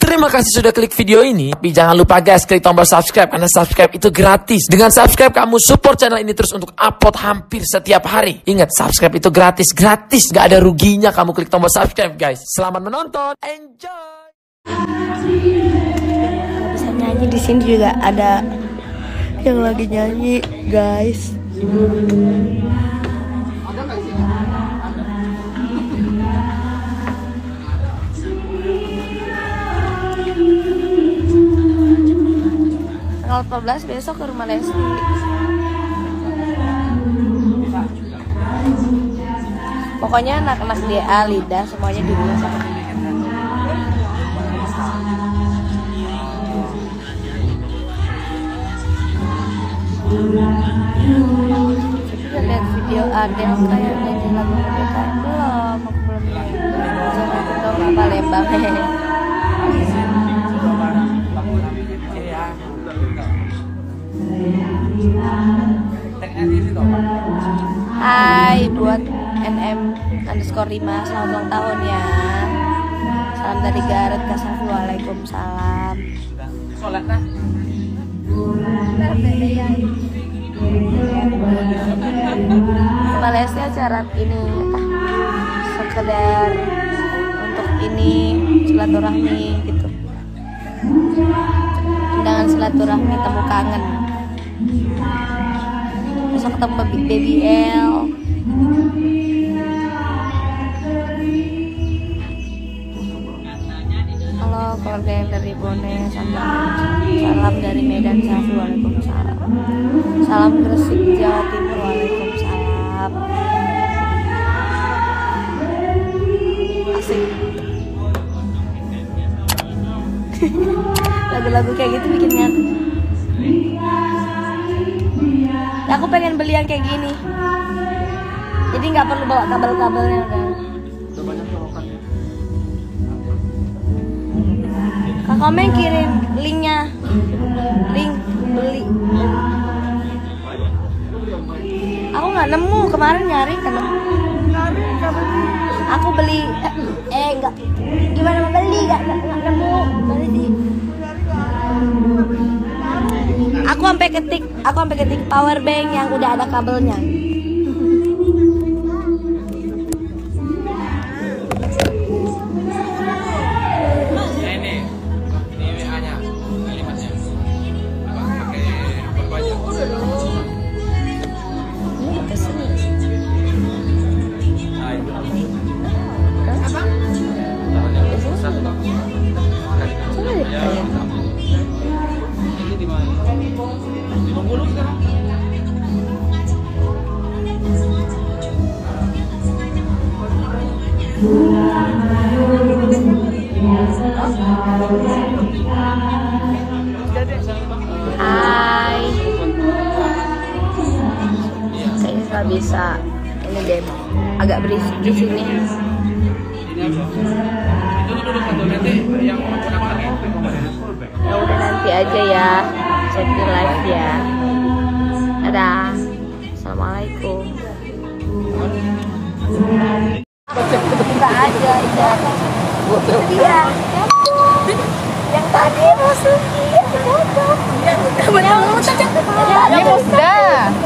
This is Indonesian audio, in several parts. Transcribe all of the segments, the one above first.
Terima kasih sudah klik video ini. Tapi jangan lupa guys, klik tombol subscribe karena subscribe itu gratis. Dengan subscribe kamu support channel ini terus untuk upload hampir setiap hari. Ingat, subscribe itu gratis, gak ada ruginya kamu klik tombol subscribe guys. Selamat menonton, enjoy. Bisa nyanyi di sini juga ada yang lagi nyanyi guys. Tanggal 14 besok ke rumah Lesti. Pokoknya anak-anak DA, Lida semuanya di rumah sama kita lihat video Adele kayak nyanyi lagu mereka. Belum, aku belum lihat. Jangan tahu apa Lembang. Hai buat NM_5, selamat ulang tahun ya. Salam dari Garut, Kasafi, waalaikumsalam. Malaysia acara ini sekedar untuk ini silaturahmi gitu. Undangan silaturahmi temu kangen. Besok ketemu Baby L. Halo keluarga yang dari Bone, salam dari Medan, Safi, waalaikumsalam. Salam Gresik, Jawa Timur, waalaikumsalam. Asik. Lagu-lagu kayak gitu bikin ngantuk. Aku pengen beli yang kayak gini, jadi nggak perlu bawa kabel-kabelnya udah. Kak Komeng kirim linknya, link beli. Aku nggak nemu, kemarin nyari kan nemu. Aku beli, enggak, gimana mau beli, nggak nemu, beli. Aku sampai ketik power bank yang udah ada kabelnya. Ini WA-nya, kalimatnya. Pakai nomor banyak. Apa? Ini di mana? Di Bengkulu sekarang. Hai. Kayaknya nggak bisa. Ini demo. Agak berisik di sini. Ini apa? Itu duduk satu nanti yang kurang lagi. Ya udah nanti aja ya. Cek di live ya. Dadah. Assalamualaikum. Buka aja ya. Iya. Yang tadi Masuki yang sudah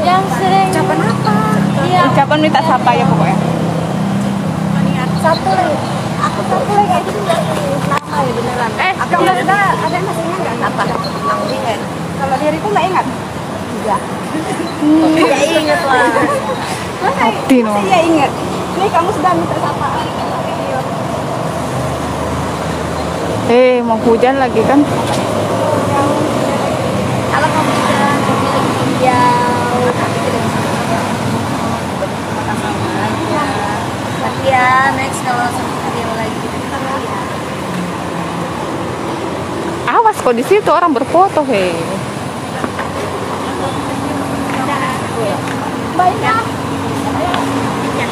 yang sering ucapan apa? Iya. Ucapan minta sapa ya pokoknya. Satu lagi. Aku satu lagi nama ya beneran. Aku ada masihnya nggak? Apa? Namanya. Kalau diri itu nggak ingat? Enggak. Tidak ingat lah. Hati no. Saya ingat. Nih kamu sudah minta sapa. Mau hujan lagi kan? Kalau kamu sudah memiliki hijau, tapi ya next kalau sama video lagi kita lihat. Awas kok di situ orang berfoto he. Banyak. Iya.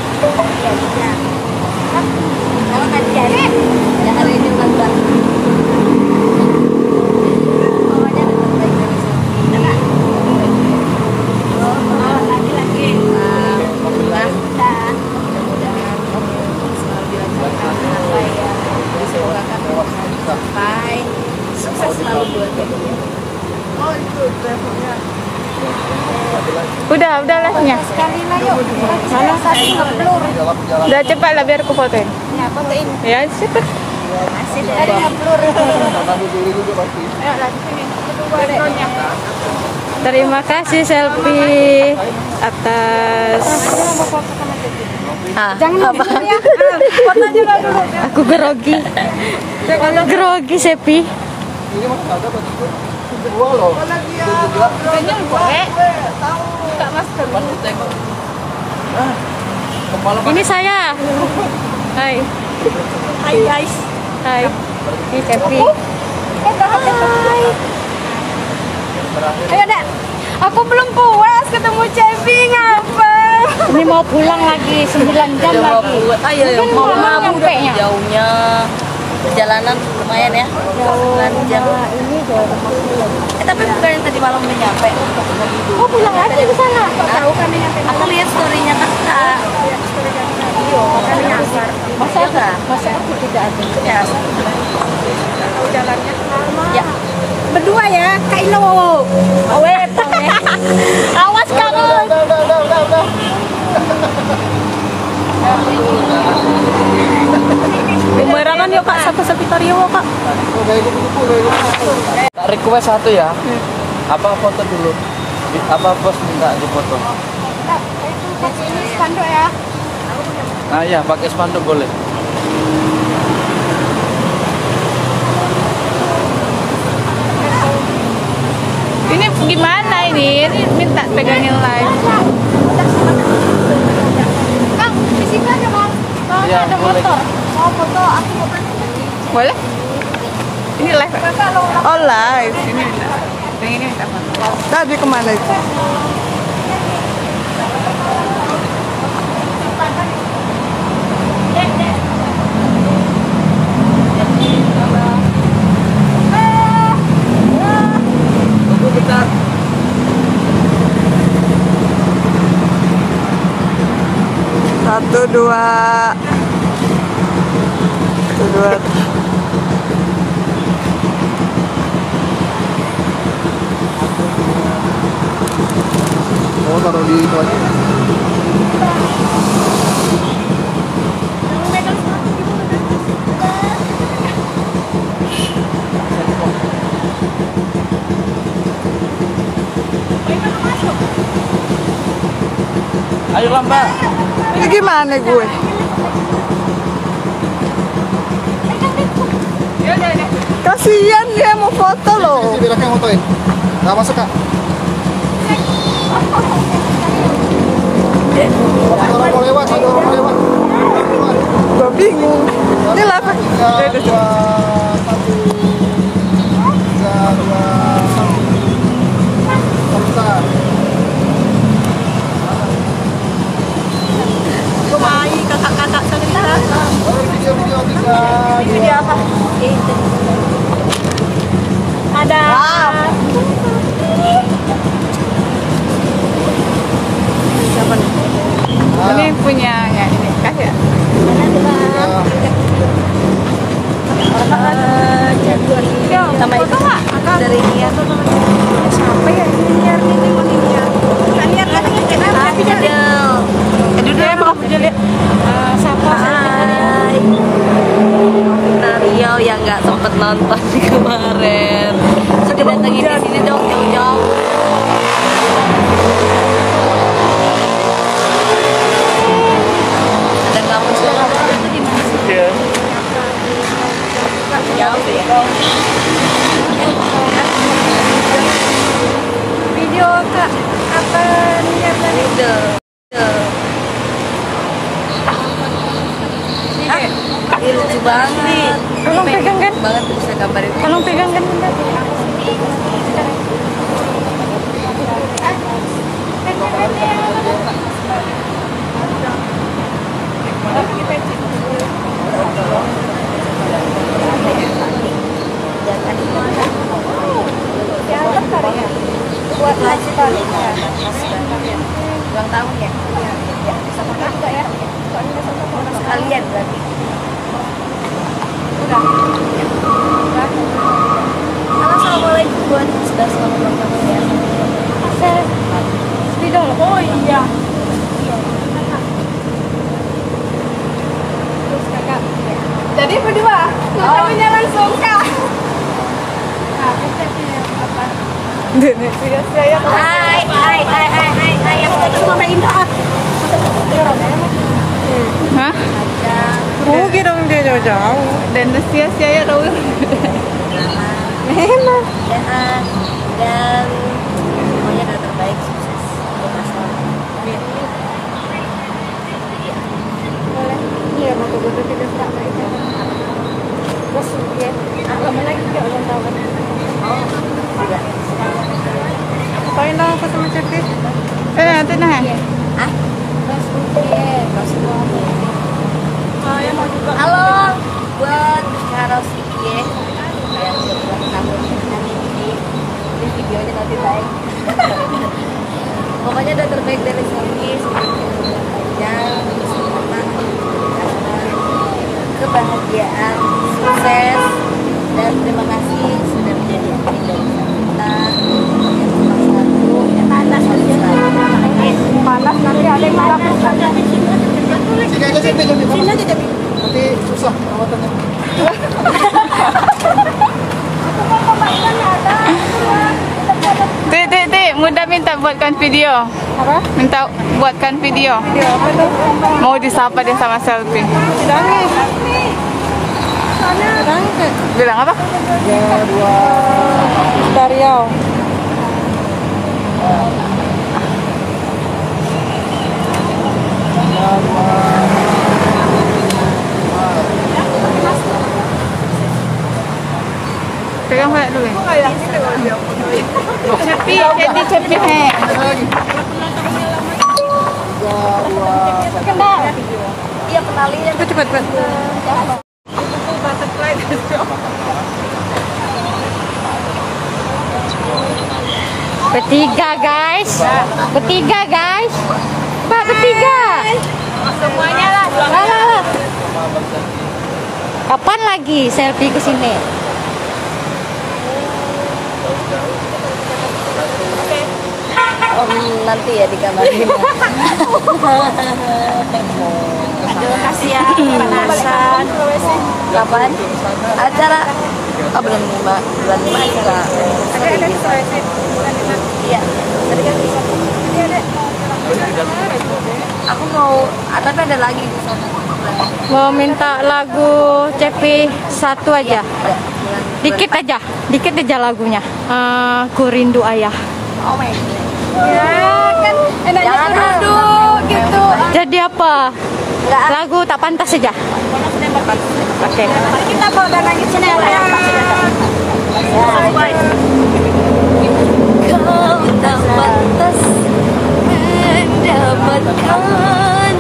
Kalau tadi jadi jangan ini bukan. Mudah-mudahan selalu dilancarkan apa ya, disemogakan sampai Udah live-nya. Sekali lah yuk. Mana tadi ngeblur. Udah cepat lah biar aku fotoin. Ya, fotoin. Ya, cepat. Masih tadi ngeblur. Ayo lagi sini. Kedua deh. Terima kasih selfie atas. Jangan apa ya. Fotonya dulu. Aku grogi. Grogi Sepi. Ini masih ada bajuku. Dua loh. Kayaknya boleh. Buka masker. Ini saya. Hai. Hai guys. Hai. Ini Sepi. Hai. Ayo Dek. Aku belum puas ketemu Cepi ngapa? Ini mau pulang lagi 9 jam lagi. Ayo, Mungkin mau malam ngabur nyampenya. jauhnya. Perjalanan lumayan ya. 9 jam. Ini jauh rumah. Tapi bukan yang tadi malam udah nyampe. Oh, pulang lagi ke sana. Tahu kami nyampe. Aku lihat story-nya kakak. Iya, kami nyasar. Masa aku tidak ada. Ya, Tahu jalannya lama. ya. Berdua ya, Kak Ilo. Awet. Awas kamu. Udah. Bumerangan yuk kak, sapi Tario kak. Tak request satu ya. Apa foto dulu? Apa bos minta di foto? Ini spanduk ya. Nah ya, pakai spanduk boleh. Ini gimana ini? Ini minta pegangin live. Kang, di situ ada Bang. Bang, Iya, ada boleh. motor. Mau foto, aku mau foto. Boleh? Ini live. Kakak lo Oh, live. Ini minta. Yang ini minta foto. Tadi kemana itu? Tunggu bentar. Satu, dua. Satu, dua. Oh, taruh di itu aja. Ayolah mbak. Ini gimana gue? Kasian dia mau foto loh. Ini bilang yang motoin. Nggak masuk kak. Ada orang mau lewat, ada orang mau lewat. Gue bingung. Ini live. Tiga, dua, satu. Tiga, dua, satu. Bentar. Hai kakak-kakak cerita. Video, tiga, dua. apa? Ada. Ini punya ya ini kasih ya. Sama itu dari dia. Siapa ya? Niar nih, tengok Niar. Kak Niar katanya kenapa? Tapi jadi Aduh deh, maaf lihat. Hai. Tario yang nggak sempet nonton kemarin. Sudah datangin di sini dong jauh-jauh. Ada kamu sekarang itu di mana sih? Jauh ya. video Kak apa Niar tadi? Ini lucu banget. Tolong pegang kan? Banget bisa gambar itu. Tolong pegang kan. Buat haji kali ya. Ulang tahun ya? Sama kakak ya. Soalnya sama orang Sekalian berarti. udah. Alas jauh. Dan sia-sia ya tahu. Memang. sehat dan semuanya udah terbaik, sukses buat asal. Iya, mau betul tidak sama itu. Terus ya, lama lagi juga ulang tahun. Oh, tidak. Paling lah aku sama Cepi. Nanti nah. Ah, Terus ya, terus halo buat Karos Ikie yang berulang tahun hari ini videonya nanti baik. Pokoknya udah terbaik dari Sofi, panjang, kesempatan, kebahagiaan, sukses, dan terima kasih sudah menjadi admin dari kita yang nomor 1 yang panas panas nanti ada yang melakukan. Sini aja sini aja jadi. Nanti susah perawatannya. Tik, mudah minta buatkan video. Apa? Minta buatkan video. Dia apa tuh? Mau disapa dia sama selfie. Dangi. Dangi. Bilang apa? 3, 2, Dari Riau. Pegang banyak dulu ya. Cepi, jadi cepi he. iya kenalin ya. Cepat. Bertiga guys. Mbak bertiga. Semuanya lah. Kapan lagi selfie ke sini? Nanti ya dikabarin. Aduh kasihan, panasan. Kapan? Acara? Oh belum bulan 5 acara. Iya. Tadi kan bisa. Aku mau, tapi ada lagi di sana. Mau minta lagu Cepi satu aja. Dikit aja lagunya. Ku rindu ayah. Oh my god. Ya kan enaknya Jangan rindu gitu. Jadi apa? Enggak. Lagu tak pantas saja. Oke. Kita bawa danang ke sini ya. Kau tak pantas mendapatkan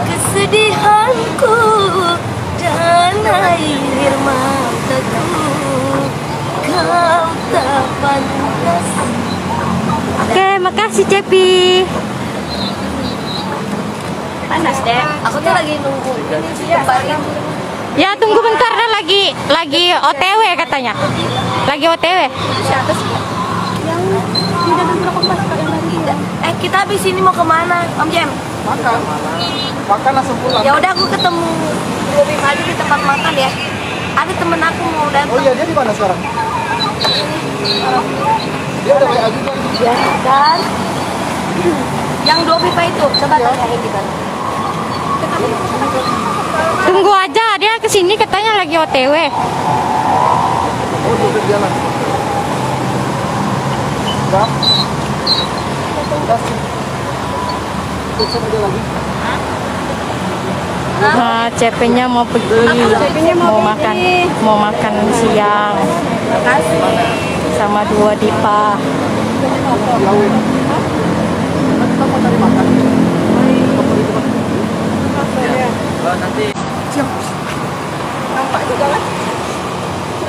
kesedihanku dan air mataku. Kau tak pantas. Oke, makasih Cepi. Panas deh. Aku tuh lagi nunggu ini sih kembali. Ya tunggu bentar dah lagi OTW katanya. Lagi OTW. Kita habis ini mau kemana, Om Jem? makan langsung pulang. Ya udah aku ketemu Bobby aja di tempat makan ya. Ada temen aku mau datang. Oh iya, dia di mana sekarang? Dia udah kayak ajudan. Ya kan? Yang 2 pipa itu, coba tanyain di mana. Tunggu aja, dia kesini katanya lagi OTW. Oh, dia udah jalan. Enggak. Tutup aja lagi. Nah, CP-nya mau pergi, mau makan siang sama 2 Dipa. Nanti Nampak juga kan?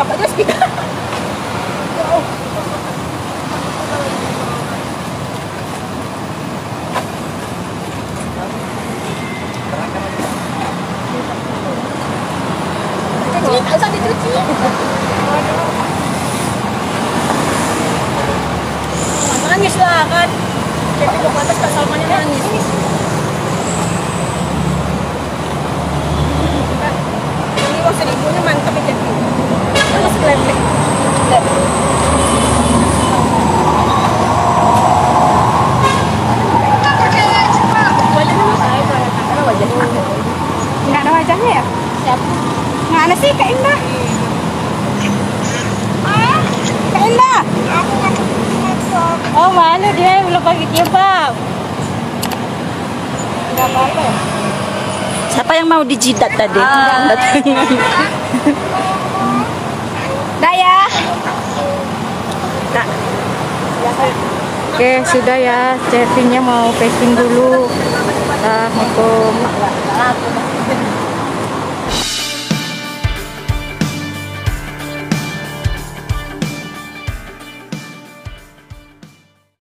Nampak juga speaker. Tak usah dicuci. Nangis lah kan. Cepi ke atas Kak Salmannya nangis. Ini wah seribunya mantap ya Cepi. Terus kelempek. Wajahnya mana? Wajahnya. Nggak ada wajahnya ya? Siapa? Nggak malu dia belum pakai jilbab. Siapa yang mau dijidat tadi? Dah ya. Oke, sudah ya. Chefnya mau packing dulu. Assalamualaikum.